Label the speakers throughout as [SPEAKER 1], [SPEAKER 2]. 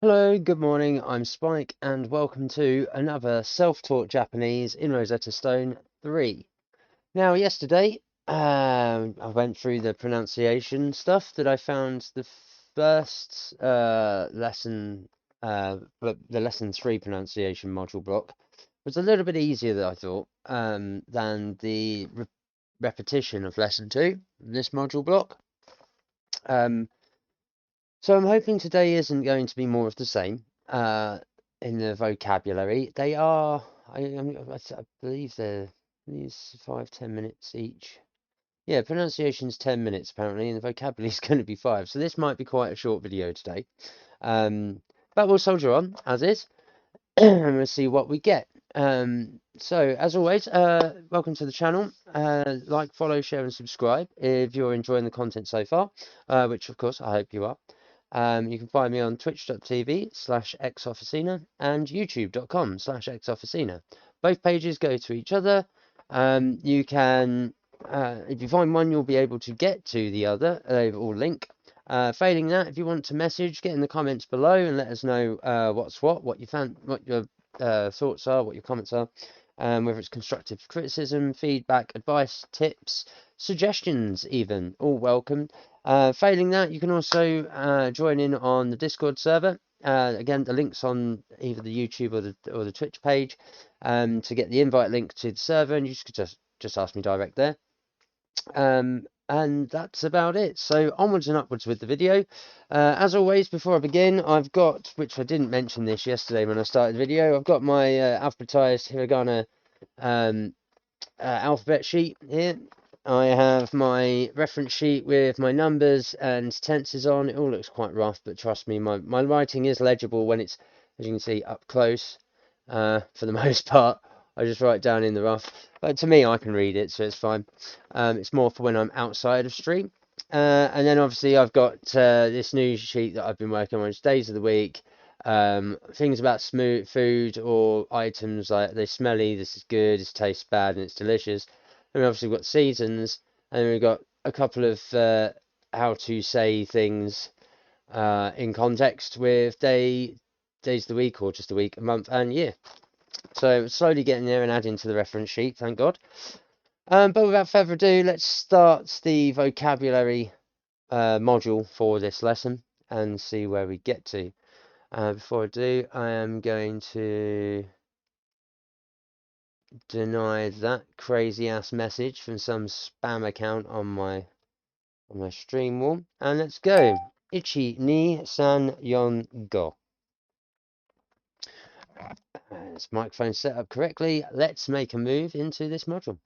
[SPEAKER 1] Hello, good morning, I'm Spike and welcome to another self-taught Japanese in Rosetta Stone 3. Now yesterday I went through the pronunciation stuff that I found the first lesson, the lesson 3 pronunciation module block was a little bit easier than I thought than the repetition of lesson 2, this module block. So I'm hoping today isn't going to be more of the same in the vocabulary. They are, I believe they're these 5-10 minutes each. Yeah, pronunciation's 10 minutes apparently, and the vocabulary is going to be 5. So this might be quite a short video today. But we'll soldier on as is, and we'll see what we get. So as always, welcome to the channel. Like, follow, share, and subscribe if you're enjoying the content so far, which of course I hope you are. You can find me on twitch.tv/xofficina and youtube.com/xofficina. Both pages go to each other. You can, if you find one, you'll be able to get to the other. They all link. Failing that, if you want to message, get in the comments below and let us know what's what you found, what your thoughts are, what your comments are, whether it's constructive criticism, feedback, advice, tips, suggestions even, all welcome. Failing that, you can also join in on the Discord server. Again, the link's on either the YouTube or the Twitch page to get the invite link to the server, and you could just ask me direct there. And that's about it. So onwards and upwards with the video. As always, before I begin, I've got, which I didn't mention this yesterday when I started the video, I've got my alphabetized hiragana alphabet sheet here. I have my reference sheet with my numbers and tenses on. It all looks quite rough, but trust me, my writing is legible when it's, as you can see, up close for the most part. I just write down in the rough. But to me, I can read it, so it's fine. It's more for when I'm outside of stream. And then obviously I've got this new sheet that I've been working on. It's days of the week. Things about smooth food or items like they're smelly, this is good, this tastes bad, and it's delicious. And obviously we've got seasons, and then we've got a couple of how to say things in context with days of the week, or just a week, a month, and year. So slowly getting there and adding to the reference sheet, thank God. But without further ado, let's start the vocabulary module for this lesson and see where we get to. Before I do, I am going to deny that crazy ass message from some spam account on my stream wall, and let's go. Ichi ni san yon go. This microphone set up correctly. Let's make a move into this module.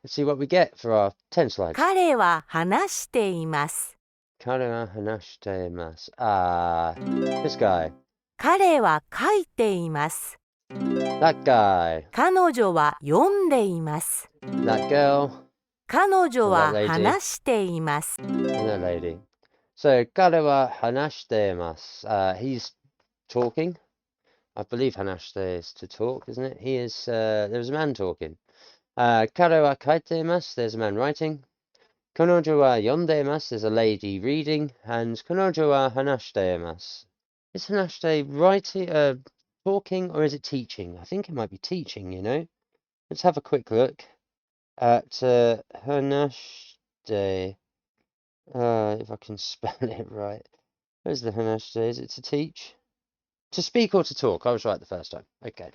[SPEAKER 1] Let's see what we get for our 10 slides.
[SPEAKER 2] 彼は話しています。
[SPEAKER 1] 彼は話しています。This guy.
[SPEAKER 2] 彼は書いています。
[SPEAKER 1] That guy.
[SPEAKER 2] 彼女は読んでいます。
[SPEAKER 1] That girl.
[SPEAKER 2] 彼女は
[SPEAKER 1] That lady.
[SPEAKER 2] 話しています。
[SPEAKER 1] That lady. So, 彼は話しています。He's talking. I believe 話して is to talk, isn't it? He is, there's a man talking. 彼は書いています。There's a man writing. 彼女は読んでいます。There's a lady reading. And 彼女は話しています。Is 話して writing, talking, or is it teaching? I think it might be teaching, you know. Let's have a quick look at 話して. If I can spell it right. Where's the 話して? Is it to teach? To speak or to talk? I was right the first time. Okay.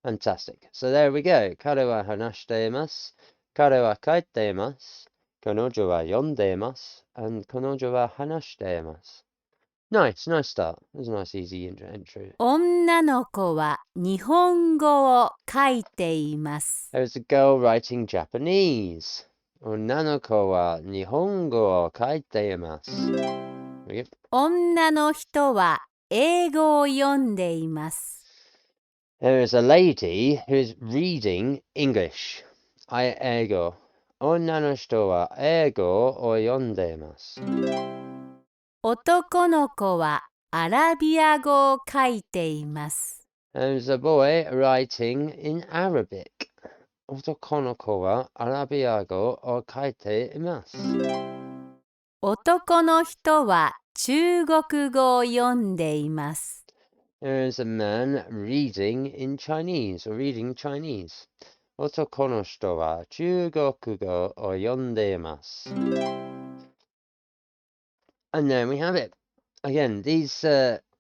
[SPEAKER 1] Fantastic. So there we go. 彼は話しています。彼は書いています。彼女は読んでいます。And 彼女は話しています。Nice start. That was a nice easy intro.
[SPEAKER 2] 女の子は日本語を書いています。
[SPEAKER 1] There's a girl writing Japanese. 女の子は日本語を書いています。
[SPEAKER 2] 女の人は英語を読んでいます。
[SPEAKER 1] There is a lady who is reading English. 英語。女の人は英語を読んでいます。
[SPEAKER 2] 男の子はアラビア語を書いています。
[SPEAKER 1] There's a boy writing in Arabic. 男の子はアラビア語を書いています。
[SPEAKER 2] 男の人は中国語を読んでいます。
[SPEAKER 1] There is a man reading in Chinese, or reading Chinese. 男の人は中国語を読んでいます。And then we have it. Again, these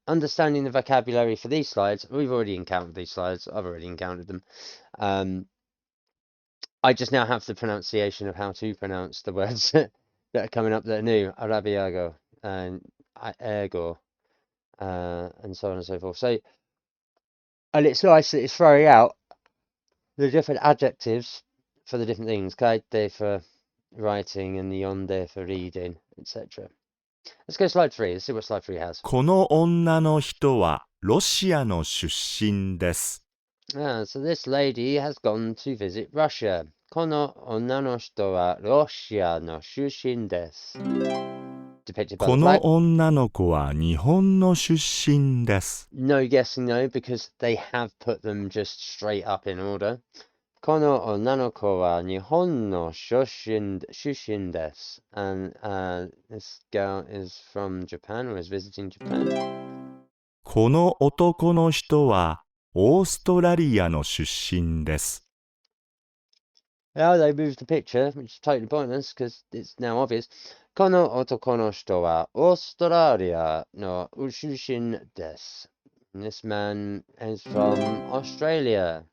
[SPEAKER 1] understanding the vocabulary for these slides, we've already encountered these slides. I've already encountered them. I just now have the pronunciation of how to pronounce the words that are coming up that are new. Arabiago and ergo, and so on and so forth. So, and it's nice that it's throwing out the different adjectives for the different things. Kaite for writing and yonde for reading, etc. Let's go to slide 3. Let's see what slide 3 has.
[SPEAKER 3] この女の人はロシアの出身です。
[SPEAKER 1] So this lady has gone to visit Russia. この女の人はロシアの出身です。Depicted by
[SPEAKER 3] こ
[SPEAKER 1] the
[SPEAKER 3] の
[SPEAKER 1] flag.
[SPEAKER 3] 女の子は日本の出身です。
[SPEAKER 1] No guessing though, because they have put them just straight up in order. この女の子は日本の出身です。And this girl is from Japan, or is visiting Japan.
[SPEAKER 3] この男の人はオーストラリアの出身です。
[SPEAKER 1] Now they moved the picture, which is totally pointless because it's now obvious. この男の人はオーストラリアの出身です。This man is from Australia.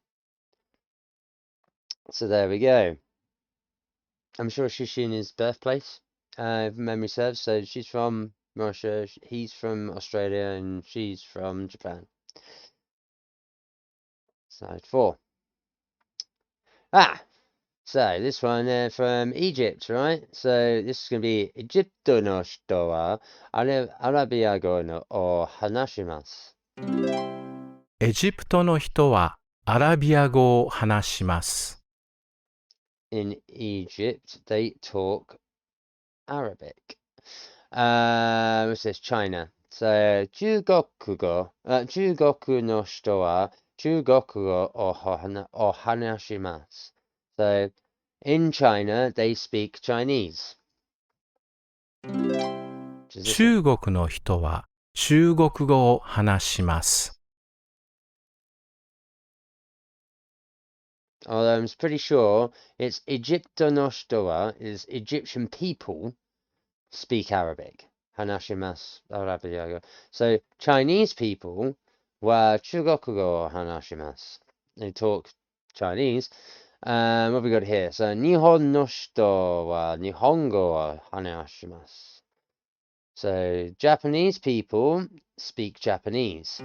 [SPEAKER 1] So there we go. I'm sure Shushin is birthplace, if memory serves. So she's from Russia, he's from Australia, and she's from Japan. Slide 4. So this one from Egypt, right? So this is going to be Egypto no shito wa Arabia go no o hanashimasu.
[SPEAKER 3] エジプトの人はアラビア語を話します。
[SPEAKER 1] In Egypt, they talk Arabic. What's this? China. So 中国の人は中国語を話します. So in China, they speak Chinese.
[SPEAKER 3] 中国の人は中国語を話します。
[SPEAKER 1] Although I'm pretty sure it's Egypto no shito wa is Egyptian people speak Arabic. Hanashimasu Arabiago. So Chinese people were 中国語を話します. They talk Chinese. What have we got here? So 日本の人は日本語を話します. So Japanese people speak Japanese.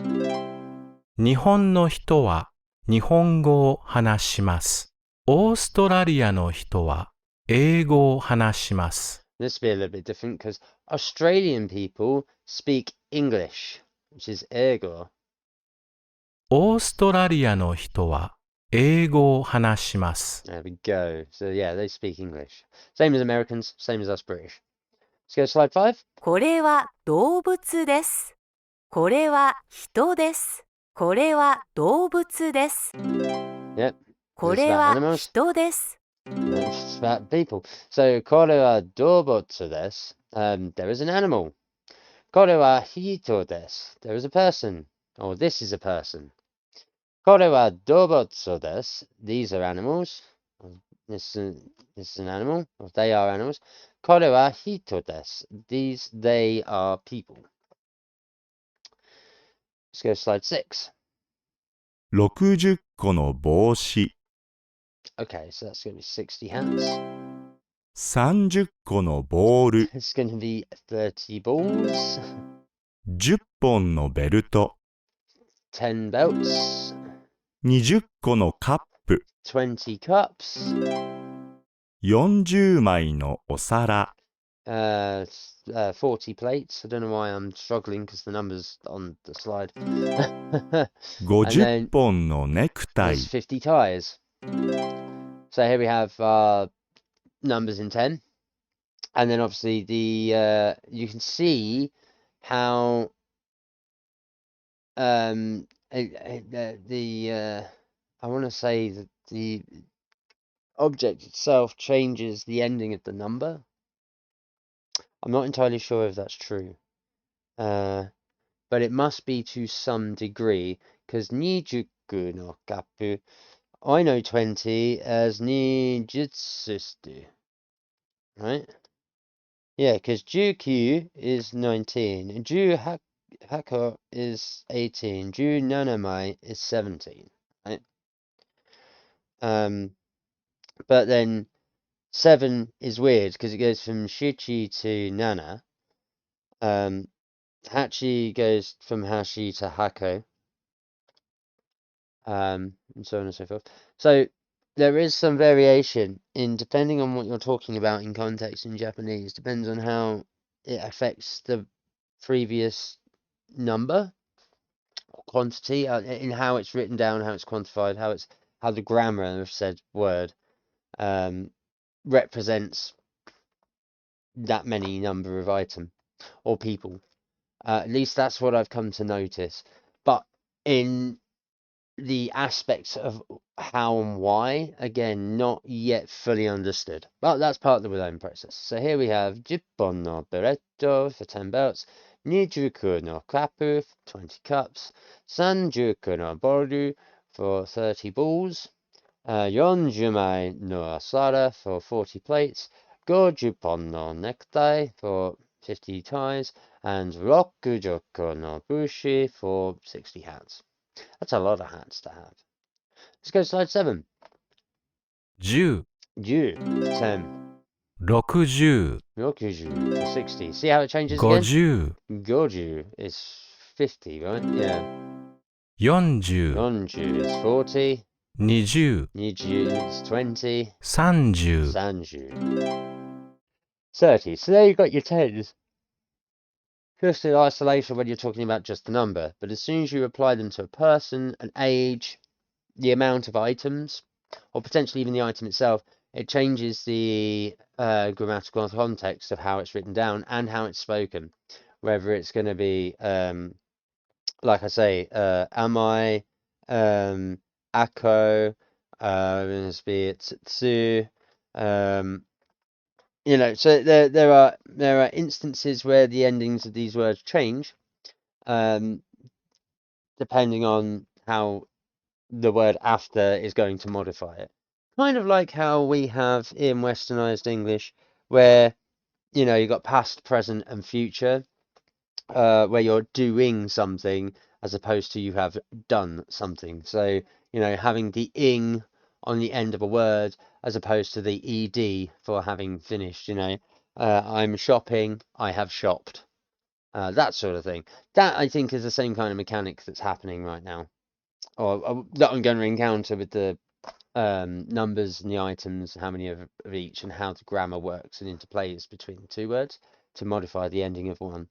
[SPEAKER 3] 日本の人は日本語を話します。オーストラリアの人は英語を話します。
[SPEAKER 1] This will be a little bit different because Australian people speak English, which is ergo.
[SPEAKER 3] オーストラリアの人は英語を話します。
[SPEAKER 1] There we go. So yeah, they speak English. Same as Americans, same as us British. Let's go to slide 5.
[SPEAKER 2] これは動物です。これは人です。これは動物です。
[SPEAKER 1] Yep.
[SPEAKER 2] これは人です。
[SPEAKER 1] It's about people. So これは動物です. There is an animal. これは人です. There is a person. Or this is a person. これは動物です. These are animals. This is an animal. Or they are animals. これは人です. They are people. Let's go to slide 6.
[SPEAKER 3] 60個の帽子。
[SPEAKER 1] Okay, so that's going to be 60 hats.
[SPEAKER 3] 30個のボール。
[SPEAKER 1] It's going to be 30 balls.
[SPEAKER 3] 10本のベルト。
[SPEAKER 1] 10 belts.
[SPEAKER 3] 20個のカップ。
[SPEAKER 1] 20 cups.
[SPEAKER 3] 40枚のお皿。
[SPEAKER 1] 40 plates. I don't know why I'm struggling because the number's on the slide.
[SPEAKER 3] 50本のネクタイ。
[SPEAKER 1] There's 50 ties. So here we have numbers in 10. And then obviously you can see how I want to say that the object itself changes the ending of the number. I'm not entirely sure if that's true. But but it must be to some degree, because nijuku no kapu, I know 20 as nijutsustu, right? Yeah, because Ju-Q is 19, and Ju-Hako is 18, Ju-Nanamai is 17, right? But then 7 is weird, because it goes from Shichi to Nana. Hachi goes from Hashi to Hako, and so on and so forth. So there is some variation in depending on what you're talking about in context in Japanese, depends on how it affects the previous number, quantity, in how it's written down, how it's quantified, how the grammar of said word represents that many number of item or people. At least that's what I've come to notice. But in the aspects of how and why, again, not yet fully understood. But that's part of the learning process. So here we have Jippon no beretto for 10 belts, Nijuku no kapu for 20 cups, Sanjuku no boru for 30 balls, Yonjumai no asara for 40 plates, Gojupon no necktie for 50 ties, and Rokujoku no bushi for 60 hats. That's a lot of hats to have. Let's go to slide 7.
[SPEAKER 3] 10、Ju,
[SPEAKER 1] 10.
[SPEAKER 3] 60、Ryokuju
[SPEAKER 1] for 60. See how it changes again?
[SPEAKER 3] 50、Goju
[SPEAKER 1] is 50, right? Yeah.
[SPEAKER 3] 40、Yonju
[SPEAKER 1] is 40.
[SPEAKER 3] 20、Niju
[SPEAKER 1] is 20.
[SPEAKER 3] 30、Sanju,
[SPEAKER 1] 30. So there you've got your tens. Just in isolation when you're talking about just the number. But as soon as you apply them to a person, an age, the amount of items, or potentially even the item itself, it changes the grammatical context of how it's written down and how it's spoken. Whether it's going to be, like I say, am I, ako, going to be tsu, so there are instances where the endings of these words change, depending on how the word after is going to modify it. Kind of like how we have in Westernized English, where you've got past, present, and future, where you're doing something as opposed to you have done something. So, having the ing on the end of a word as opposed to the ed for having finished, I'm shopping, I have shopped. That sort of thing. That, I think, is the same kind of mechanic that's happening right now, or that I'm going to encounter with the numbers and the items, how many of each, and how the grammar works and interplays between the two words to modify the ending of one.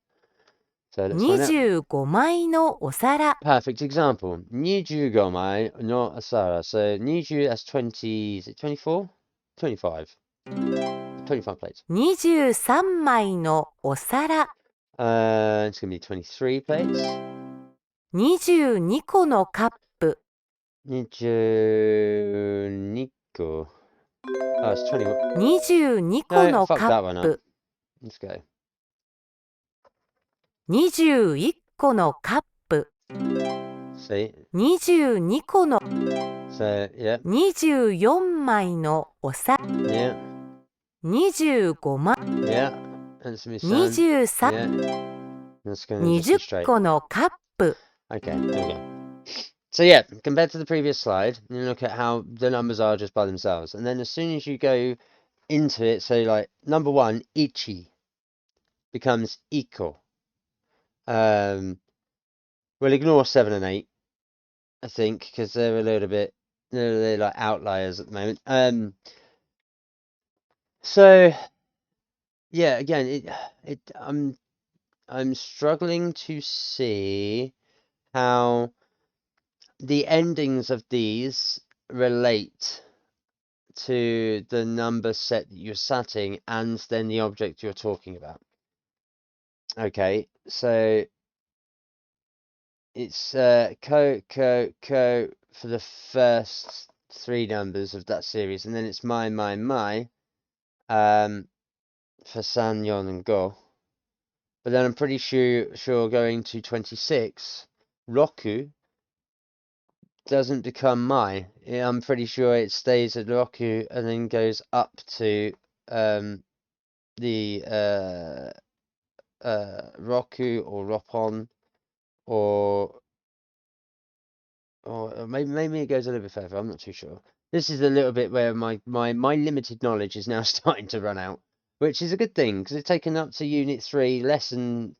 [SPEAKER 1] So let's find out.
[SPEAKER 2] 25枚のお皿
[SPEAKER 1] Perfect example. 25枚のasara. So 20, that's 20, is it 24? 25. 25 plates.
[SPEAKER 2] 23枚のお皿
[SPEAKER 1] It's going to be 23 plates.
[SPEAKER 2] 22個のカップ
[SPEAKER 1] 22 ko. Oh, it's 21.
[SPEAKER 2] 22個
[SPEAKER 1] No,
[SPEAKER 2] の
[SPEAKER 1] fuck
[SPEAKER 2] カ
[SPEAKER 1] that
[SPEAKER 2] ッ
[SPEAKER 1] one up.
[SPEAKER 2] プ
[SPEAKER 1] Let's go.
[SPEAKER 2] 21個のカップ
[SPEAKER 1] See?
[SPEAKER 2] 22個の
[SPEAKER 1] So, yeah.
[SPEAKER 2] 24枚のお皿
[SPEAKER 1] Yeah.
[SPEAKER 2] 25枚
[SPEAKER 1] Yeah. That's me
[SPEAKER 2] 23
[SPEAKER 1] Yeah. That's going to just be
[SPEAKER 2] 20
[SPEAKER 1] straight.
[SPEAKER 2] 個のカップ
[SPEAKER 1] Okay, there we go. So yeah, compared to the previous slide, you look at how the numbers are just by themselves. And then as soon as you go into it, so like number 1, ichi, becomes iko. We'll ignore 7 and 8, I think, because they're they're like outliers at the moment. So yeah, again, I'm struggling to see how the endings of these relate to the number set that you're setting and then the object you're talking about. Okay, so it's ko for the first 3 numbers of that series, and then it's my for san, yon, and go. But then I'm pretty sure going to 26, Roku doesn't become mai. I'm pretty sure it stays at Roku and then goes up to the Roku or Ropon or maybe it goes a little bit further. I'm not too sure. This is a little bit where my limited knowledge is now starting to run out, which is a good thing because it's taken up to Unit 3, Lesson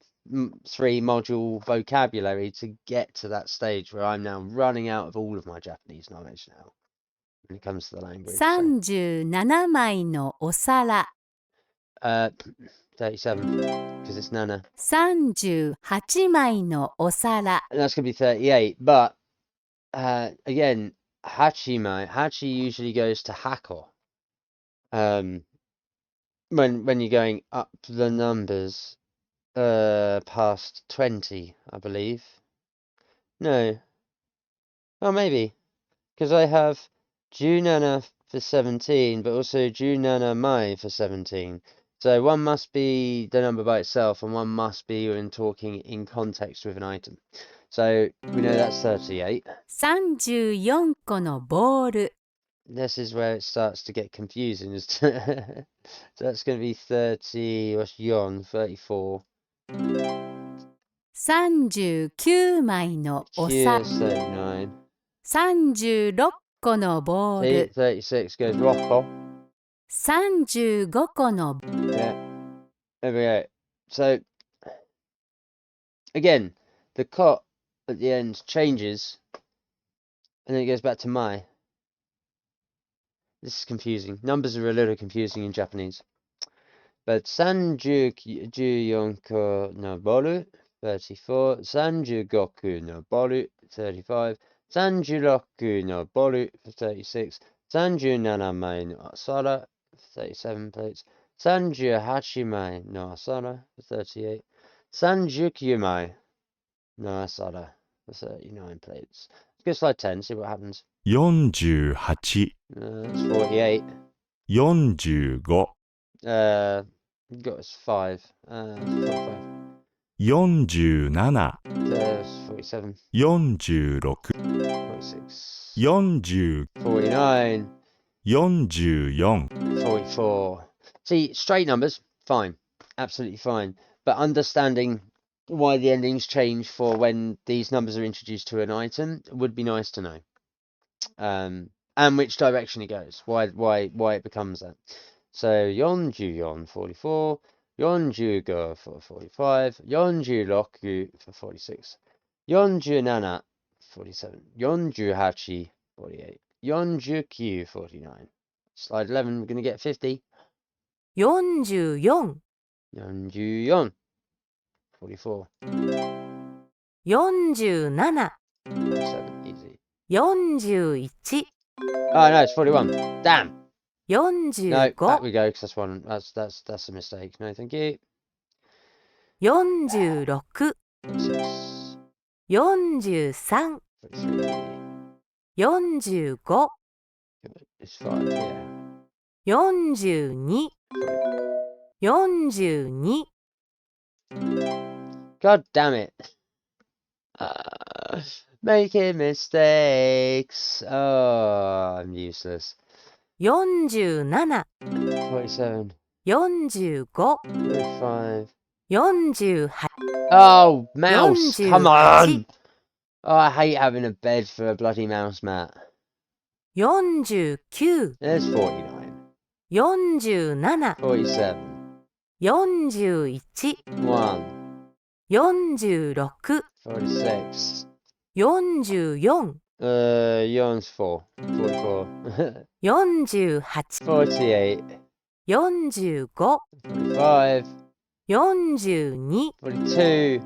[SPEAKER 1] 3 module vocabulary to get to that stage where I'm now running out of all of my Japanese knowledge now when it comes to the language.
[SPEAKER 2] 37枚のお皿
[SPEAKER 1] 37 because it's Nana.
[SPEAKER 2] 38枚のお皿
[SPEAKER 1] And that's going to be 38, but again, Hachi usually goes to Hako. When you're going up the numbers, past 20, I believe. No. Oh, maybe. Because I have Junana for 17, but also Junana Mai for 17. So one must be the number by itself, and one must be when talking in context with an item. So we know that's 38.
[SPEAKER 2] 34個のボール
[SPEAKER 1] This is where it starts to get confusing. So that's going to be 30, what's yon? 34.
[SPEAKER 2] 39枚のお
[SPEAKER 1] Q
[SPEAKER 2] 皿
[SPEAKER 1] is 39.
[SPEAKER 2] 36個のボー
[SPEAKER 1] See,
[SPEAKER 2] ル
[SPEAKER 1] 36 goes Rocco.
[SPEAKER 2] 35個の
[SPEAKER 1] Yeah. There we go. So, again, the cot at the end changes, and then it goes back to mai. This is confusing. Numbers are a little confusing in Japanese. But 34 no boru, 34. 35 no boru, 35. 36 no boru, 36. 37 mai no asara, 37 plates. 38 mai no asara, 38. 39 mai no asara, 39 plates. Let's go slide 10, see what happens.
[SPEAKER 3] 48、That's
[SPEAKER 1] 48.
[SPEAKER 3] 45、Got
[SPEAKER 1] us 5. 45.
[SPEAKER 3] 47、
[SPEAKER 1] 47.
[SPEAKER 3] 46、
[SPEAKER 1] 46.
[SPEAKER 3] 40、
[SPEAKER 1] 49.
[SPEAKER 3] 44、
[SPEAKER 1] 44. See, straight numbers, fine. Absolutely fine. But understanding why the endings change for when these numbers are introduced to an item would be nice to know. And which direction it goes. Why it becomes that. So, 44, 44. 45 for 45. 46 for 46. 47, 47. 48, 48. 49, 49. Slide 11, we're going to get 50.
[SPEAKER 2] 44
[SPEAKER 1] 44. 44.
[SPEAKER 2] 47
[SPEAKER 1] 47, easy.
[SPEAKER 2] 41
[SPEAKER 1] Oh no, it's 41. Damn. No,
[SPEAKER 2] 45
[SPEAKER 1] back we go, because that's one. That's a mistake. No, thank you.
[SPEAKER 2] 46
[SPEAKER 1] 46.
[SPEAKER 2] 43
[SPEAKER 1] 43.
[SPEAKER 2] 45
[SPEAKER 1] It's 5, yeah.
[SPEAKER 2] 42 42
[SPEAKER 1] God damn it. Making mistakes. Oh, I'm useless.
[SPEAKER 2] 47
[SPEAKER 1] 47.
[SPEAKER 2] 45
[SPEAKER 1] 45.
[SPEAKER 2] 48
[SPEAKER 1] Oh, mouse. Come
[SPEAKER 2] 41
[SPEAKER 1] on. Oh, I hate having a bed for a bloody mouse mat.
[SPEAKER 2] 49
[SPEAKER 1] There's 49.
[SPEAKER 2] 47
[SPEAKER 1] 47.
[SPEAKER 2] 41
[SPEAKER 1] 1.
[SPEAKER 2] 46
[SPEAKER 1] 46.
[SPEAKER 2] 44
[SPEAKER 1] Yon's 4. 44.
[SPEAKER 2] 48
[SPEAKER 1] 48.
[SPEAKER 2] 45
[SPEAKER 1] 45.
[SPEAKER 2] 42
[SPEAKER 1] 42.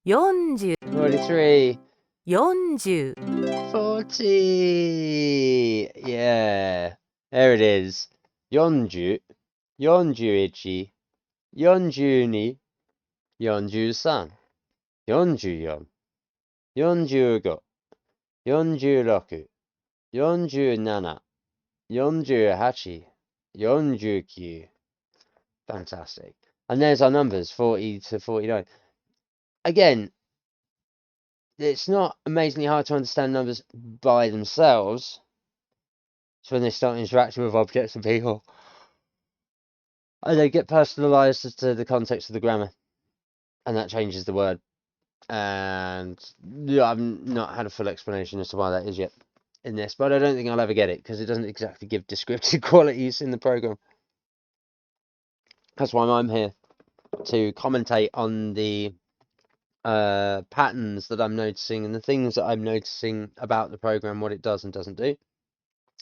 [SPEAKER 2] 40
[SPEAKER 1] 43.
[SPEAKER 2] 40
[SPEAKER 1] 40. Yeah. There it is. 40. 41. 42. 43. 44. 45. 46. 47. 48. 49. Fantastic. And there's our numbers, 40 to 49. Again, it's not amazingly hard to understand numbers by themselves. So when they start interacting with objects and people, and they get personalized as to the context of the grammar, and that changes the word. And yeah, I've not had a full explanation as to why that is yet in this, but I don't think I'll ever get it because it doesn't exactly give descriptive qualities in the program. That's why I'm here, to commentate on the patterns that I'm noticing and the things that I'm noticing about the program, what it does and doesn't do.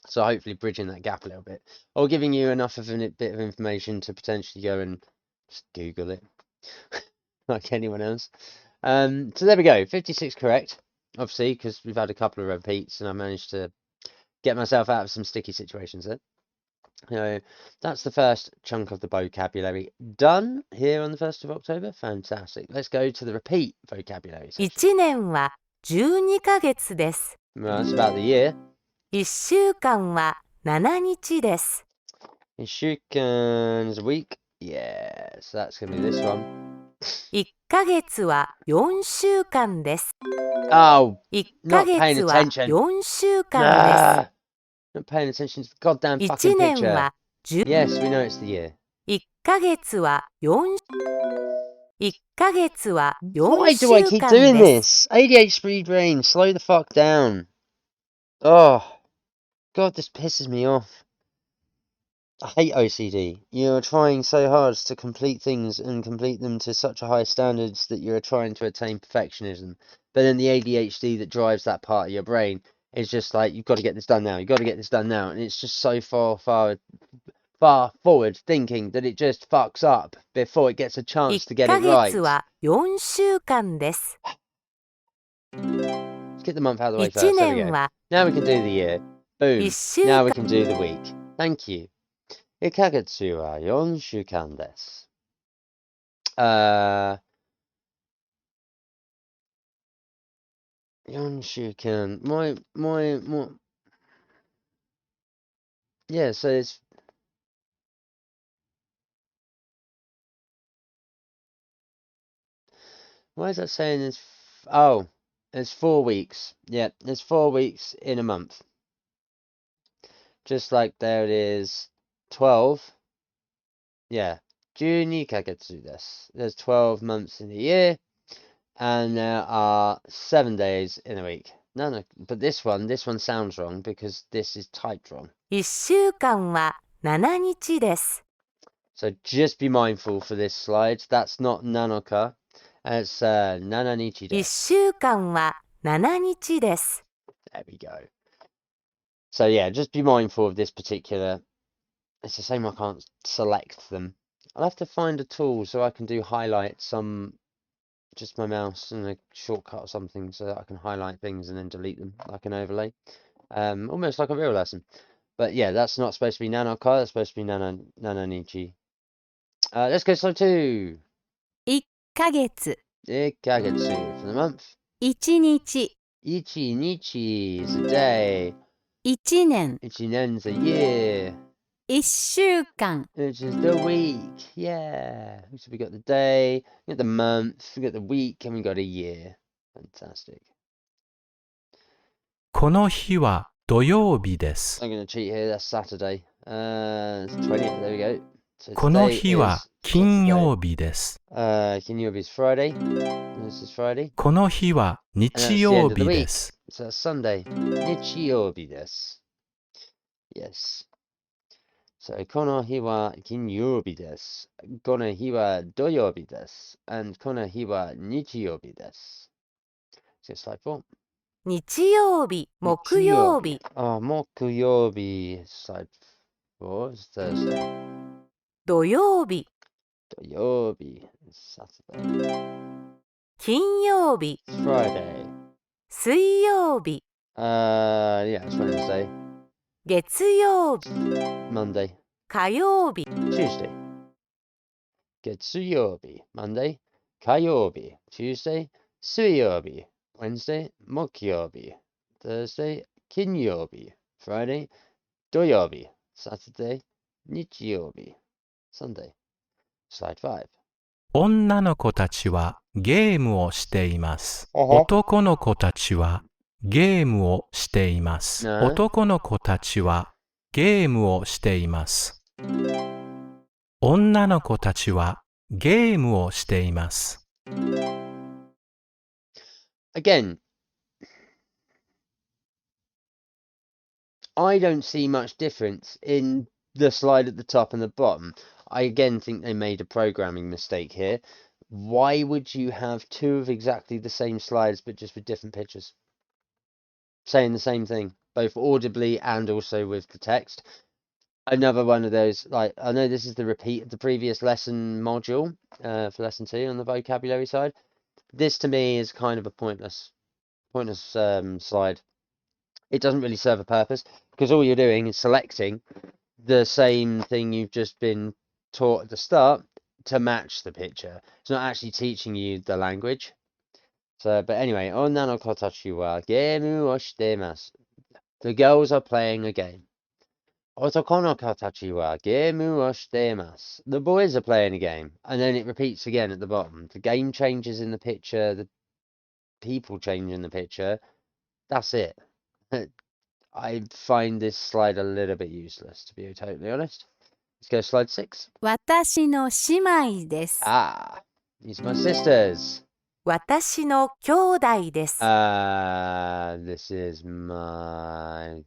[SPEAKER 1] So hopefully bridging that gap a little bit, or giving you enough of a bit of information to potentially go and just Google it like anyone else. So there we go, 56 correct, obviously, because we've had a couple of repeats and I managed to get myself out of some sticky situations there. So that's the first chunk of the vocabulary done here on the 1st of October. Fantastic. Let's go to the repeat vocabulary section.
[SPEAKER 2] 1年は12ヶ月です。
[SPEAKER 1] Well, that's about the year.
[SPEAKER 2] 1週間は7日です。
[SPEAKER 1] Ishukan is a week. Yeah, so that's going to be this one.
[SPEAKER 2] 1ヶ月は4週間です。
[SPEAKER 1] Oh,
[SPEAKER 2] 1ヶ
[SPEAKER 1] not paying
[SPEAKER 2] 月は
[SPEAKER 1] attention.
[SPEAKER 2] 4週間
[SPEAKER 1] Not paying attention to the goddamn
[SPEAKER 2] です。
[SPEAKER 1] fucking
[SPEAKER 2] 1年
[SPEAKER 1] picture.
[SPEAKER 2] は10
[SPEAKER 1] Yes, we know it's the year.
[SPEAKER 2] 1ヶ月は4 1ヶ月は
[SPEAKER 1] Why
[SPEAKER 2] 4
[SPEAKER 1] do I
[SPEAKER 2] 週
[SPEAKER 1] keep
[SPEAKER 2] 間
[SPEAKER 1] doing
[SPEAKER 2] です。
[SPEAKER 1] this? ADHD brain, slow the fuck down. Oh, God, this pisses me off. I hate OCD. You're trying so hard to complete things and complete them to such a high standards that you're trying to attain perfectionism. But then the ADHD that drives that part of your brain is just like, you've got to get this done now, you've got to get this done now. And it's just so far forward thinking that it just fucks up before it gets a
[SPEAKER 2] 1
[SPEAKER 1] chance to get
[SPEAKER 2] ヶ
[SPEAKER 1] it
[SPEAKER 2] 月
[SPEAKER 1] right.
[SPEAKER 2] は4週間です。
[SPEAKER 1] Let's get the month out of the way
[SPEAKER 2] 1
[SPEAKER 1] first. There we
[SPEAKER 2] 年
[SPEAKER 1] go.
[SPEAKER 2] は
[SPEAKER 1] Now we can do the year. Boom.
[SPEAKER 2] 1週
[SPEAKER 1] Now
[SPEAKER 2] 間
[SPEAKER 1] we can do the week. Thank you. 1ヶ月は4週間です。4週間. Yeah, so it's. Why is that saying it's. Oh, it's 4 weeks. Yeah, it's 4 weeks in a month. Just like there it is 12. Yeah. 12ヶ月です. There's 12 months in a year. And there are 7 days in a week. No, but this one sounds wrong because this is typed wrong.
[SPEAKER 2] 1週間は7日です。
[SPEAKER 1] So just be mindful for this slide. That's not nanoka. It's nananichi
[SPEAKER 2] 1
[SPEAKER 1] desu.
[SPEAKER 2] 週間は7日です。
[SPEAKER 1] There we go. So yeah, just be mindful of this particular. It's the same, I can't select them. I'll have to find a tool so I can do highlights on just my mouse and a shortcut or something so that I can highlight things and then delete them like an overlay. Almost like a real lesson. But yeah, that's not supposed to be nanoka, that's supposed to be nananichi. Let's go slow 2.
[SPEAKER 2] 1ヶ月
[SPEAKER 1] 1ヶ月 for the month.
[SPEAKER 2] 1日
[SPEAKER 1] 1日 is a day.
[SPEAKER 2] 1年
[SPEAKER 1] 1年 is a year.
[SPEAKER 2] 1週間
[SPEAKER 1] Which is the week. Yeah. So we got the day, we got the month, we got the week, and we got a year. Fantastic.
[SPEAKER 3] この日は土曜日です。
[SPEAKER 1] I'm going to cheat here. That's Saturday. It's 20th. There we go. So
[SPEAKER 3] この
[SPEAKER 1] today
[SPEAKER 3] 日は
[SPEAKER 1] is
[SPEAKER 3] 金
[SPEAKER 1] Saturday.
[SPEAKER 3] 曜日です。
[SPEAKER 1] Kinyobi is Friday. This is Friday.
[SPEAKER 3] この日は
[SPEAKER 1] And that's
[SPEAKER 3] 日
[SPEAKER 1] the
[SPEAKER 3] 曜
[SPEAKER 1] end of the
[SPEAKER 3] 日
[SPEAKER 1] week.
[SPEAKER 3] です。
[SPEAKER 1] So that's Sunday. Nichiyobi desu. Yes. So この日は金曜日です。この日は土曜日です。And この日は日曜日です。So slide 4.
[SPEAKER 2] 日曜日木曜日
[SPEAKER 1] Oh, 木曜日. Slide 4 is Thursday.
[SPEAKER 2] 土曜日
[SPEAKER 1] 土曜日 is Saturday.
[SPEAKER 2] 金曜日
[SPEAKER 1] It's Friday.
[SPEAKER 2] 水曜日
[SPEAKER 1] Yeah, it's Wednesday.
[SPEAKER 2] 月曜日
[SPEAKER 1] Monday.
[SPEAKER 2] 火曜日
[SPEAKER 1] Tuesday. 月曜日 Monday. 火曜日 Tuesday. 水曜日 Wednesday. 木曜日 Thursday. 金曜日 Friday. 土曜日 Saturday. 日曜日 Sunday. Slide 5.
[SPEAKER 3] 女の子たちはゲームをしています。
[SPEAKER 1] Uh-huh.
[SPEAKER 3] 男の子たちはゲームをしています。
[SPEAKER 1] Uh-huh.
[SPEAKER 3] 男の子たちはゲームをしています。女の子たちはゲームをしています。
[SPEAKER 1] Again, I don't see much difference in the slide at the top and the bottom. I again think they made a programming mistake here. Why would you have two of exactly the same slides but just with different pictures? Saying the same thing, both audibly and also with the text. Another one of those, like, I know this is the repeat of the previous lesson module for lesson 2 on the vocabulary side. This to me is kind of a pointless slide. It doesn't really serve a purpose because all you're doing is selecting the same thing you've just been taught at the start to match the picture. It's not actually teaching you the language. So, but anyway, onna no kotachi wa gemu o shitemasu. The girls are playing a game. Otoko no kotachi wa gemu o shitemasu. The boys are playing a game. And then it repeats again at the bottom. The game changes in the picture, the people change in the picture. That's it. I find this slide a little bit useless, to be totally honest. Let's go to slide 6.
[SPEAKER 2] 私の姉妹です。
[SPEAKER 1] Ah, these are my sisters.
[SPEAKER 2] 私の兄弟です。
[SPEAKER 1] This is my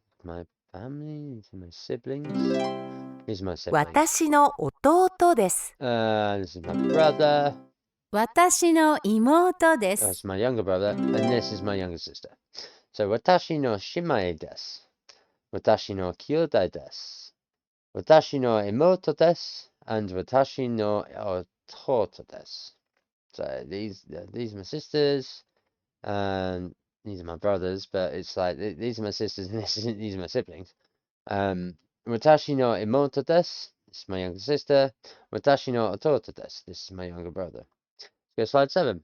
[SPEAKER 1] family. These are my siblings. These are my siblings.
[SPEAKER 2] 私の弟です。
[SPEAKER 1] This is my brother.
[SPEAKER 2] 私の妹です。
[SPEAKER 1] That's my younger brother, and this is my younger sister. So, watashi no shimai desu. Watashi no kyodai desu. Watashi no imoto desu. And watashi no ototo desu. So, these are my sisters, and these are my brothers, but it's like, these are my sisters, and these are my siblings. Watashi no imoto desu. This is my younger sister. Watashi no ototo desu. This is my younger brother. Let's go to slide 7.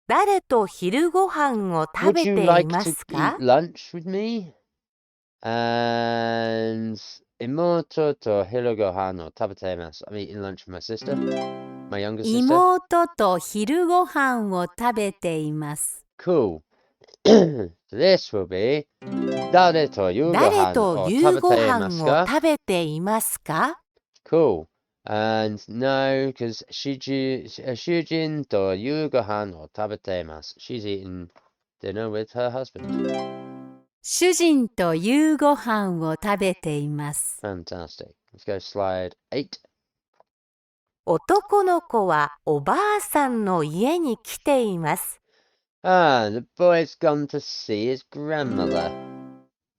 [SPEAKER 2] 誰と昼ご飯を食
[SPEAKER 1] Would
[SPEAKER 2] べ
[SPEAKER 1] you
[SPEAKER 2] てい
[SPEAKER 1] like
[SPEAKER 2] ま
[SPEAKER 1] to
[SPEAKER 2] すか
[SPEAKER 1] eat lunch with me? And imoto to hirogohan o tabetemasu. I'm eating lunch with my sister, my younger sister.
[SPEAKER 2] 妹と昼ご飯を食べています。
[SPEAKER 1] Cool. So this will be 誰と夕ご
[SPEAKER 2] 誰
[SPEAKER 1] 飯
[SPEAKER 2] と
[SPEAKER 1] を
[SPEAKER 2] 夕ご
[SPEAKER 1] 食べていま
[SPEAKER 2] 飯を
[SPEAKER 1] すか?
[SPEAKER 2] 食べていますか
[SPEAKER 1] Cool. And no, because Shujin to yugohan o tabetemasu. She's eating dinner with her husband.
[SPEAKER 2] 主人と夕ご飯を食べています。
[SPEAKER 1] Fantastic. Let's go slide 8.
[SPEAKER 2] 男の子はおばあさんの家に来ています。
[SPEAKER 1] The boy's gone to see his grandmother.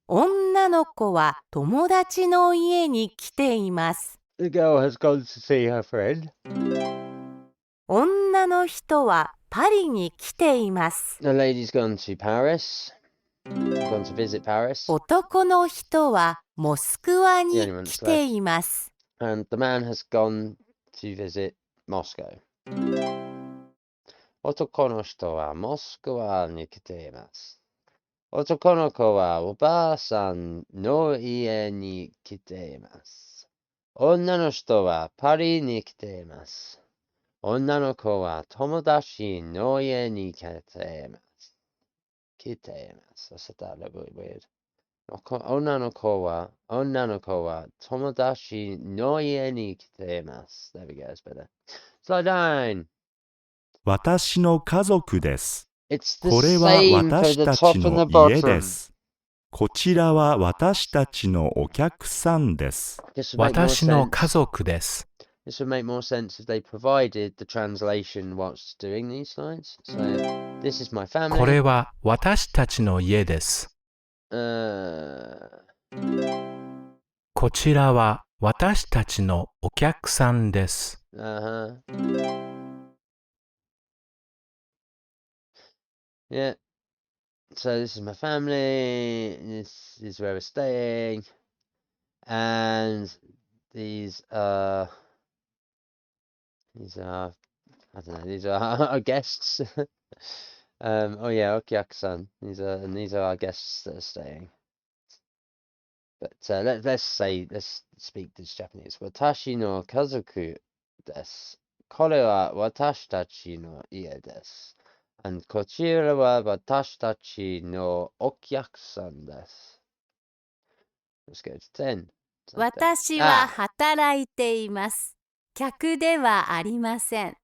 [SPEAKER 2] 女の子は友達の家に来ています。
[SPEAKER 1] The girl has gone to see her friend.
[SPEAKER 2] 女の人はパリに来ています。
[SPEAKER 1] The lady's gone to Paris. Gone to visit Paris.
[SPEAKER 2] 男の人はモスクワに来ています。
[SPEAKER 1] And the man has gone to visit Moscow. 男の人はモスクワに来ています。男の子はおばあさんの家に来ています。女の人はパリに来ています。女の子は友達の家に来ています。来ています。I said that a little bit weird. 女の子は友達の家に来ています。There we go, it's better. Slide down.
[SPEAKER 4] 私の家族です。
[SPEAKER 1] It's the
[SPEAKER 4] これは
[SPEAKER 1] same for
[SPEAKER 4] 私
[SPEAKER 1] the
[SPEAKER 4] た
[SPEAKER 1] top
[SPEAKER 4] ち
[SPEAKER 1] and
[SPEAKER 4] の
[SPEAKER 1] the
[SPEAKER 4] 家で
[SPEAKER 1] bottom.
[SPEAKER 4] す。こちらは私たちのお客さんです。
[SPEAKER 1] This would make more
[SPEAKER 3] 私の
[SPEAKER 1] sense.
[SPEAKER 3] 家族です。
[SPEAKER 1] This would make more sense if they provided the translation whilst doing these slides. So, this is my
[SPEAKER 3] これ
[SPEAKER 1] family.
[SPEAKER 3] は私たちの家です。 こちらは私たちのお客さんです。
[SPEAKER 1] Uh-huh. Yeah. So this is my family. This is where we're staying. And these are I don't know, these are our guests. Oh yeah, Okyaku-san. These are our guests that are staying. But let's speak this Japanese. Watashi no kazoku desu. これは私たちの家です。And こちらは私たちのお客さんです。Let's go to 10.
[SPEAKER 2] 私は働いています。客ではありません。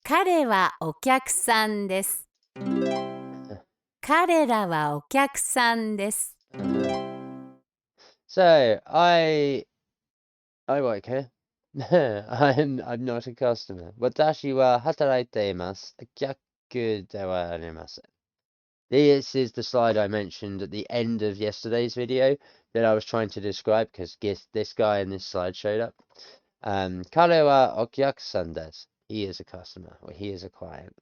[SPEAKER 2] 彼はお客さんです。彼らはお客さんです。
[SPEAKER 1] So, I work here. I'm not a customer. 私は働いています。客ではありません。This is the slide I mentioned at the end of yesterday's video that I was trying to describe because this guy in this slide showed up. 彼はお客さんです。He is a customer, or he is a client,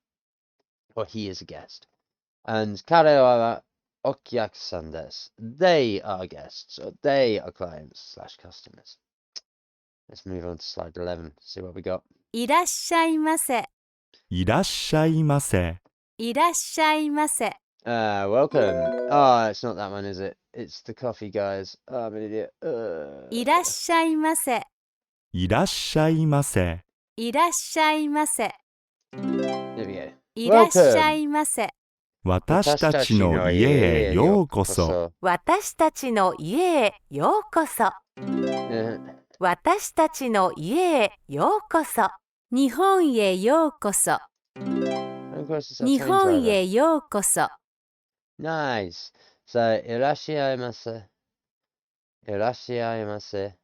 [SPEAKER 1] or he is a guest. And 彼はお客さんです。They are guests, or they are clients slash customers. Let's move on to slide 11, see what we got.
[SPEAKER 2] いらっしゃいませ。
[SPEAKER 4] いらっしゃいませ。
[SPEAKER 2] いらっしゃいませ。
[SPEAKER 1] Welcome. Oh, it's not that one, is it? It's the coffee guys. Oh, I'm an idiot.
[SPEAKER 2] いらっしゃいませ。
[SPEAKER 4] いらっしゃいませ。
[SPEAKER 2] いらっしゃいませ。
[SPEAKER 1] There we go.
[SPEAKER 2] いらっしゃいませ。
[SPEAKER 4] 私たちの家へようこそ。
[SPEAKER 2] 私たちの家へようこそ。
[SPEAKER 1] Uh,
[SPEAKER 2] 私たちの家へようこそ。日本へようこそ。
[SPEAKER 1] of course, it's our
[SPEAKER 2] 日
[SPEAKER 1] train
[SPEAKER 2] 本
[SPEAKER 1] driver.
[SPEAKER 2] へようこそ。
[SPEAKER 1] Nice. So, いらっしゃいませ。いらっしゃいませ。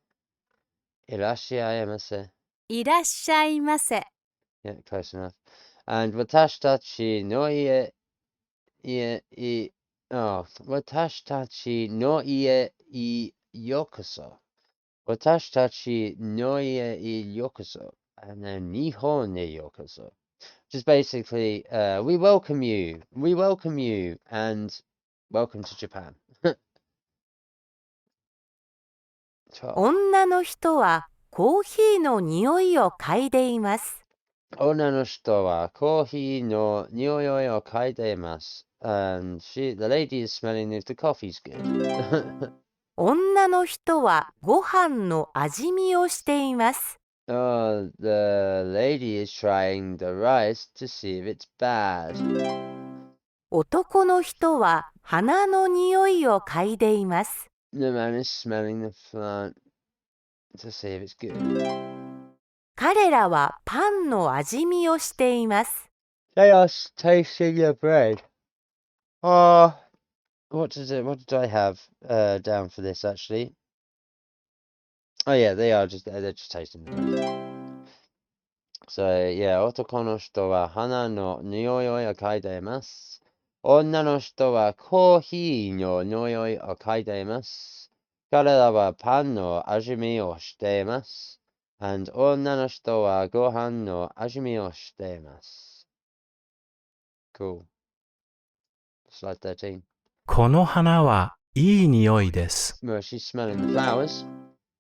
[SPEAKER 1] いらっしゃいませ。
[SPEAKER 2] いらっしゃいませ。
[SPEAKER 1] Yeah, close enough. And 私たちの家、私たちの家へようこそ。私たちの家へようこそ。And then 日本へようこそ。Just basically, we welcome you, and welcome to Japan.
[SPEAKER 2] 女の人はコーヒーの匂いを嗅いでいます。
[SPEAKER 1] 女の人はコーヒーの匂いを嗅いでいます。And the lady is smelling if the coffee's good.
[SPEAKER 2] 女の人はご飯の味見をしています。
[SPEAKER 1] Oh, the lady is trying the rice to see if it's bad.
[SPEAKER 2] 男の人は花の匂いを嗅いでいます。
[SPEAKER 1] The man is smelling the plant to see if it's good.
[SPEAKER 2] 彼らはパンの味見をしています。
[SPEAKER 1] They are tasting the bread. What did I have down for this actually? Oh yeah, they're just tasting the bread. So yeah, 男の人は花の匂いを嗅いでいます。女の人はコーヒーの匂いを嗅いでいます。彼らはパンの味見をしています。And 女の人はご飯の味見をしています。Cool. Slide 13.
[SPEAKER 3] この花はいい匂いです。
[SPEAKER 1] Well, she's smelling the flowers.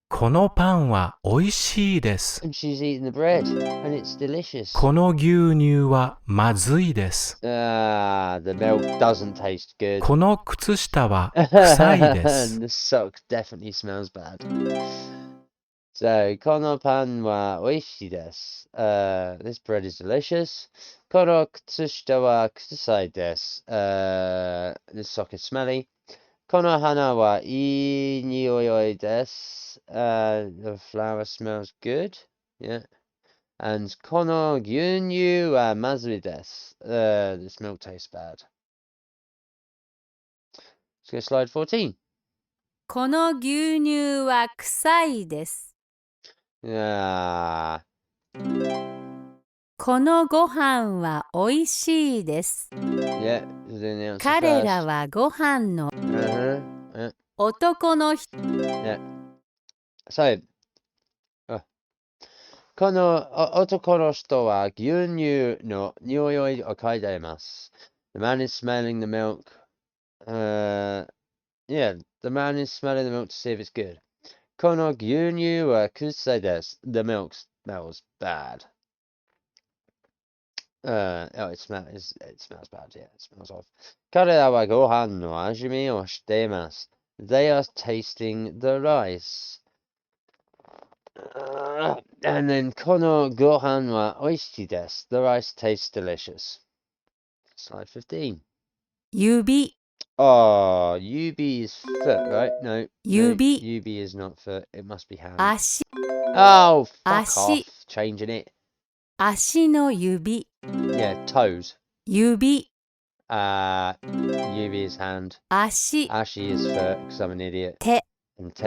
[SPEAKER 3] このパンはおいしいです。
[SPEAKER 1] And she's eating the bread. And it's delicious.
[SPEAKER 3] この牛乳はまずいです。
[SPEAKER 1] The milk doesn't taste good.
[SPEAKER 3] この靴下は臭いで
[SPEAKER 1] And
[SPEAKER 3] す。
[SPEAKER 1] the sock definitely smells bad. So, このパンは美味しいです。This bread is delicious. この靴下は臭いです。This sock is smelly. この花はいい匂いです。The flower smells good. Yeah. And この牛乳はまずいです。This milk tastes bad. Let's go slide 14.
[SPEAKER 2] この牛乳は臭いです。
[SPEAKER 1] Yeah.
[SPEAKER 2] このご飯はおいしいです。
[SPEAKER 1] Yeah. Doing the answer
[SPEAKER 2] 彼ら
[SPEAKER 1] first.
[SPEAKER 2] はご飯の
[SPEAKER 1] Yeah.
[SPEAKER 2] 男の人。
[SPEAKER 1] So, この男の人は牛乳の匂いを嗅いでいます。The man is smelling the milk. Yeah, the man is smelling the milk to see if it's good. この牛乳は臭いです。The milk smells bad. It smells bad, yeah, it smells off. 彼らはご飯の味見をしています。They are tasting the rice. And then kono gohan wa oishiki desu. The rice tastes delicious. Slide 15.
[SPEAKER 2] 指、
[SPEAKER 1] Oh, UB is foot, right? No,
[SPEAKER 2] 指、
[SPEAKER 1] UB is not foot. It must be hand.
[SPEAKER 2] 足、
[SPEAKER 1] Oh, fuck
[SPEAKER 2] 足、
[SPEAKER 1] off. Changing it.
[SPEAKER 2] 足の指、
[SPEAKER 1] Yeah, toes.
[SPEAKER 2] 指、
[SPEAKER 1] UB is hand.
[SPEAKER 2] 足、
[SPEAKER 1] Ashi is foot, because I'm an idiot.
[SPEAKER 2] 手、
[SPEAKER 1] And te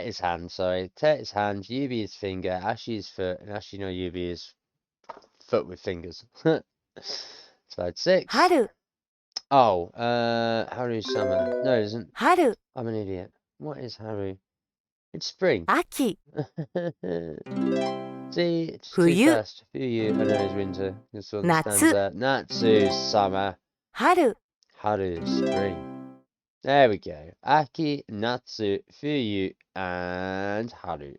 [SPEAKER 1] is hand, sorry. Te is hand, Yubi is finger, Ashi is foot, and Ashi no Yubi is foot with fingers. Slide 6.
[SPEAKER 2] 春、
[SPEAKER 1] Oh, Haru summer. No, it isn't.
[SPEAKER 2] 春、
[SPEAKER 1] I'm an idiot. What is Haru? It's spring.
[SPEAKER 2] 秋、
[SPEAKER 1] See, it's too
[SPEAKER 2] 冬、
[SPEAKER 1] fast. Fuyu, I know it's winter. This one
[SPEAKER 2] Natsu.
[SPEAKER 1] stands out. Natsu is summer.
[SPEAKER 2] 春、
[SPEAKER 1] Haru is spring. There we go. Aki, Natsu, Fuyu, and Haru.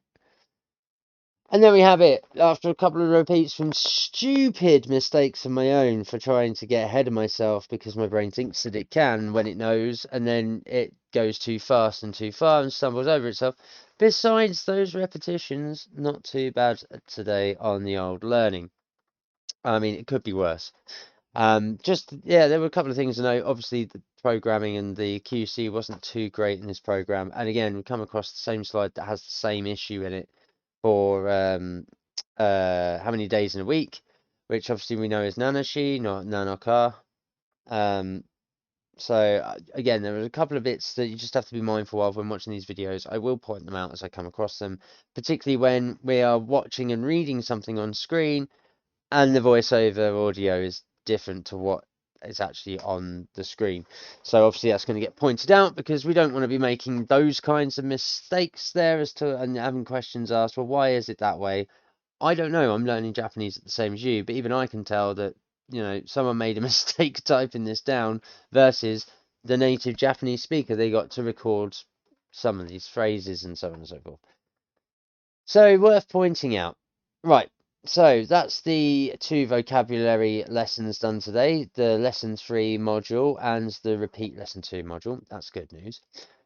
[SPEAKER 1] And there we have it. After a couple of repeats from stupid mistakes of my own for trying to get ahead of myself because my brain thinks that it can when it knows, and then it goes too fast and too far and stumbles over itself. Besides those repetitions, not too bad today on the old learning. I mean, it could be worse. There were a couple of things to note. Obviously, the programming and the QC wasn't too great in this program. And again, we come across the same slide that has the same issue in it for how many days in a week, which obviously we know is Nanashi, not Nanoka. Again, there are a couple of bits that you just have to be mindful of when watching these videos. I will point them out as I come across them, particularly when we are watching and reading something on screen and the voiceover audio is different to what is actually on the screen. So obviously that's going to get pointed out because we don't want to be making those kinds of mistakes there and having questions asked, well, why is it that way? I don't know. I'm learning Japanese at the same as you, but even I can tell that, someone made a mistake typing this down versus the native Japanese speaker. They got to record some of these phrases and so on and so forth. So worth pointing out. Right. So that's the 2 vocabulary lessons done today, the lesson 3 module and the repeat lesson 2 module. That's good news.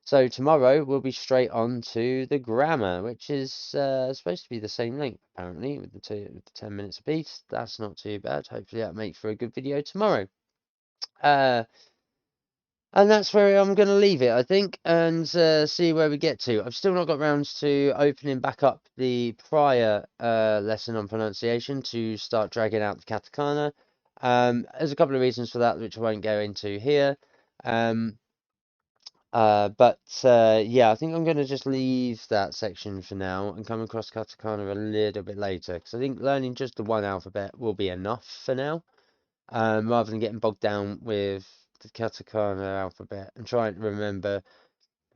[SPEAKER 1] So tomorrow we'll be straight on to the grammar, which is supposed to be the same length apparently with the 10 minutes apiece. That's not too bad. Hopefully that makes for a good video tomorrow. And that's where I'm going to leave it, I think, and see where we get to. I've still not got round to opening back up the prior lesson on pronunciation to start dragging out the katakana. There's a couple of reasons for that, which I won't go into here. Yeah, I think I'm going to just leave that section for now and come across katakana a little bit later, because I think learning just the one alphabet will be enough for now, rather than getting bogged down with the katakana alphabet and trying to remember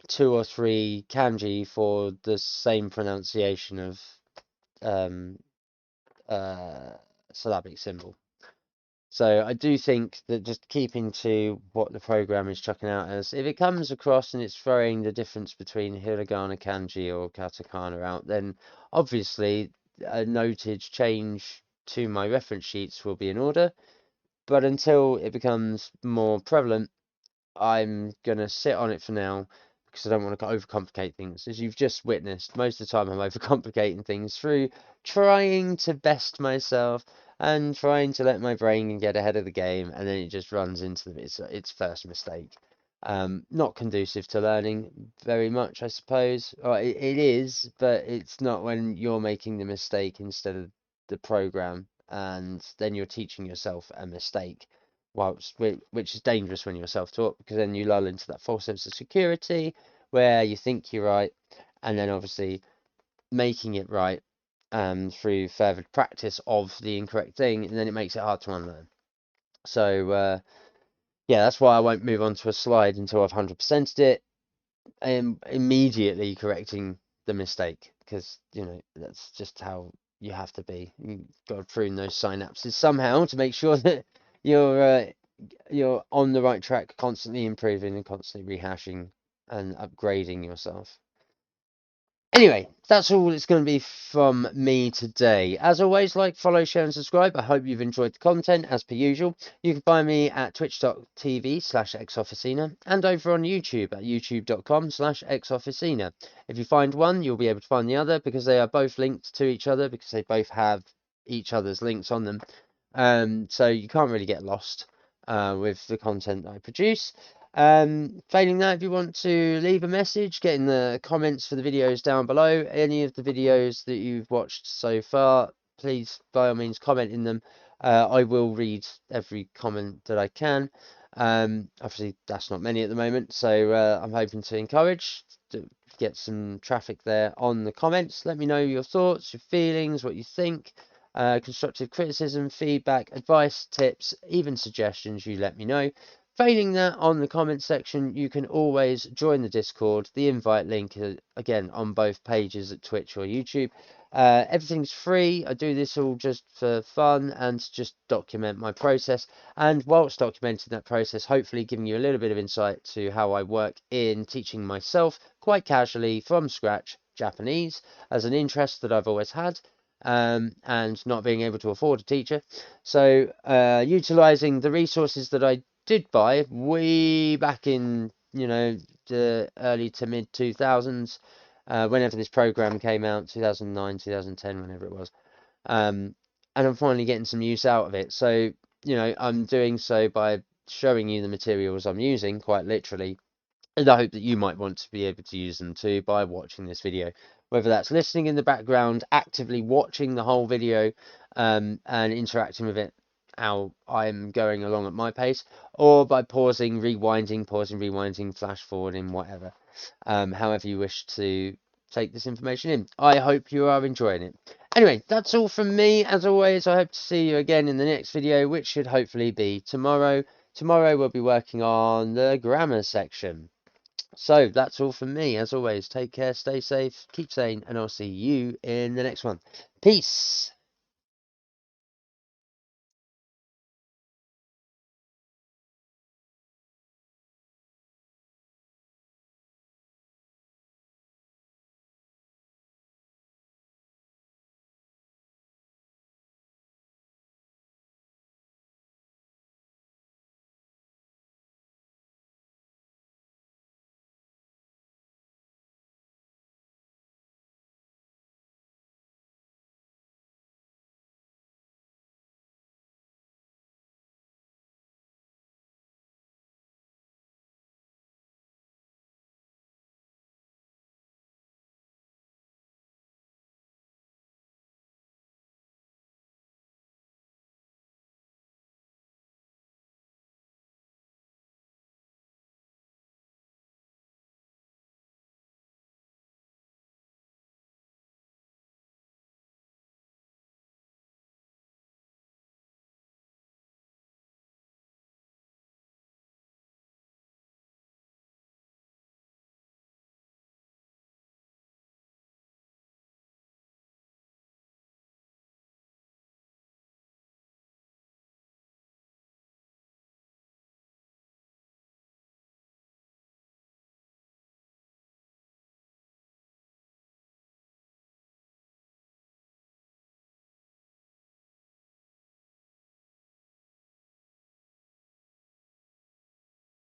[SPEAKER 1] 2 or 3 kanji for the same pronunciation of syllabic symbol. So I do think that just keeping to what the program is chucking out as, if it comes across and it's throwing the difference between hiragana kanji or katakana out, then obviously a noted change to my reference sheets will be in order. But until it becomes more prevalent, I'm going to sit on it for now because I don't want to overcomplicate things. As you've just witnessed, most of the time I'm overcomplicating things through trying to best myself and trying to let my brain get ahead of the game, and then it just runs into its first mistake. Not conducive to learning very much, I suppose. Or it is, but it's not when you're making the mistake instead of the program, and then you're teaching yourself a mistake, which is dangerous when you're self-taught, because then you lull into that false sense of security where you think you're right, and then obviously making it right through further practice of the incorrect thing, and then it makes it hard to unlearn. So yeah, that's why I won't move on to a slide until I've 100%ed it, and immediately correcting the mistake, because that's just how you have to be. You've got to prune those synapses somehow to make sure that you're on the right track, constantly improving and constantly rehashing and upgrading yourself. Anyway, that's all it's going to be from me today. As always, like, follow, share, and subscribe. I hope you've enjoyed the content as per usual. You can find me at twitch.tv/xofficina and over on YouTube at youtube.com/xofficina. If you find one, you'll be able to find the other because they are both linked to each other because they both have each other's links on them. So you can't really get lost with the content I produce. Failing that, if you want to leave a message, get in the comments for the videos down below. Any of the videos that you've watched so far, please by all means comment in them. I will read every comment that I can. Obviously that's not many at the moment, so I'm hoping to encourage to get some traffic there on the comments. Let me know your thoughts, your feelings, what you think. Constructive criticism, feedback, advice, tips, even suggestions, you let me know. Failing that, on the comment section, you can always join the Discord. The invite link, again, on both pages at Twitch or YouTube. Everything's free. I do this all just for fun and to just document my process. And whilst documenting that process, hopefully giving you a little bit of insight to how I work in teaching myself, quite casually, from scratch, Japanese, as an interest that I've always had. And not being able to afford a teacher. So utilizing the resources that I did buy way back in, the early to mid 2000s, whenever this program came out, 2009, 2010, whenever it was. And I'm finally getting some use out of it. So, I'm doing so by showing you the materials I'm using, quite literally. And I hope that you might want to be able to use them too by watching this video. Whether that's listening in the background, actively watching the whole video, and interacting with it how I'm going along at my pace, or by pausing, rewinding, flash forwarding, whatever. However you wish to take this information in. I hope you are enjoying it. Anyway, that's all from me. As always, I hope to see you again in the next video, which should hopefully be tomorrow. Tomorrow we'll be working on the grammar section. So that's all from me. As always, take care, stay safe, keep sane, and I'll see you in the next one. Peace.